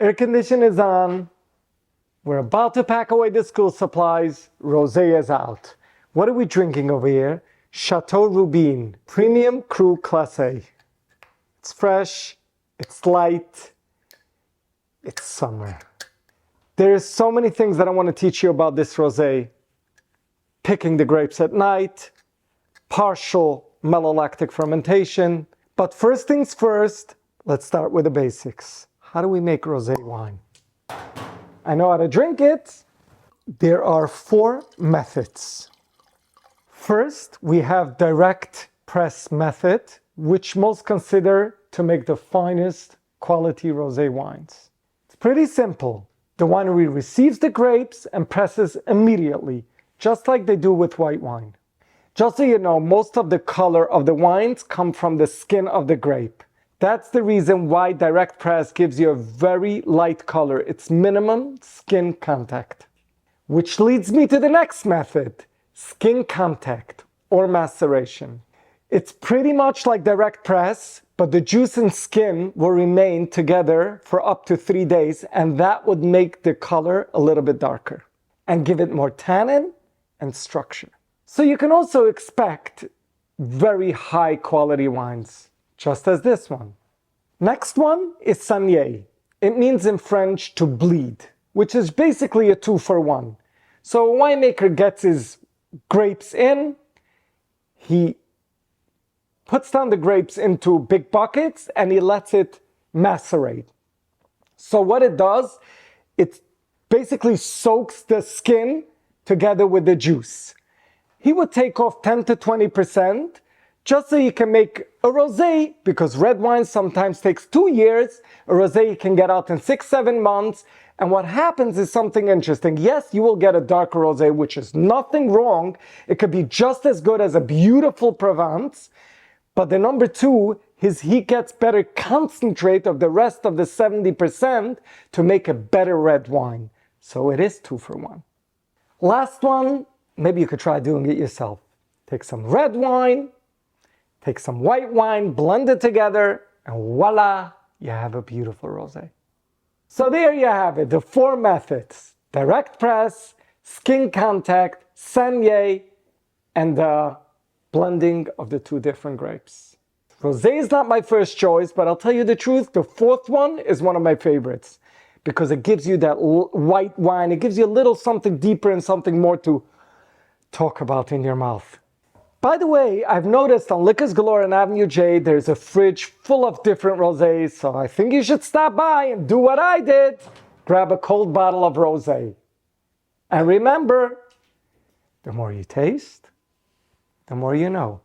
Air conditioning is on. We're about to pack away the school supplies. Rosé is out. What are we drinking over here? Chateau Rubin, Premium Cru Classé. It's fresh, it's light, it's summer. There's so many things that I want to teach you about this rosé. Picking the grapes at night, partial malolactic fermentation. But first things first, let's start with the basics. How do we make rosé wine? I know how to drink it. There are 4 methods. First, we have direct press method, which most consider to make the finest quality rosé wines. It's pretty simple. The winery receives the grapes and presses immediately, just like they do with white wine. Just so you know, most of the color of the wines come from the skin of the grape. That's the reason why direct press gives you a very light color. It's minimum skin contact. Which leads me to the next method, skin contact or maceration. It's pretty much like direct press, but the juice and skin will remain together for up to 3 days, and that would make the color a little bit darker and give it more tannin and structure. So you can also expect very high quality wines, just as this one. Next one is saignée. It means in French to bleed, which is basically a 2-for-1. So a winemaker gets his grapes in, he puts down the grapes into big buckets and he lets it macerate. So what it does, it basically soaks the skin together with the juice. He would take off 10 to 20% just so you can make a rosé, because red wine sometimes takes 2 years. A rosé you can get out in 6-7 months. And what happens is something interesting. Yes, you will get a darker rosé, which is nothing wrong. It could be just as good as a beautiful Provence. But the number 2 is he gets better concentrate of the rest of the 70% to make a better red wine. So it is 2-for-1. Last one, maybe you could try doing it yourself. Take some red wine, take some white wine, blend it together, and voila, you have a beautiful rosé. So there you have it, the 4 methods: direct press, skin contact, saignée, and the blending of the 2 different grapes. Rosé is not my first choice, but I'll tell you the truth, the 4th one is one of my favorites because it gives you that white wine, it gives you a little something deeper and something more to talk about in your mouth. By the way, I've noticed on Liquors Galore on Avenue J, there's a fridge full of different rosés, so I think you should stop by and do what I did. Grab a cold bottle of rosé. And remember, the more you taste, the more you know.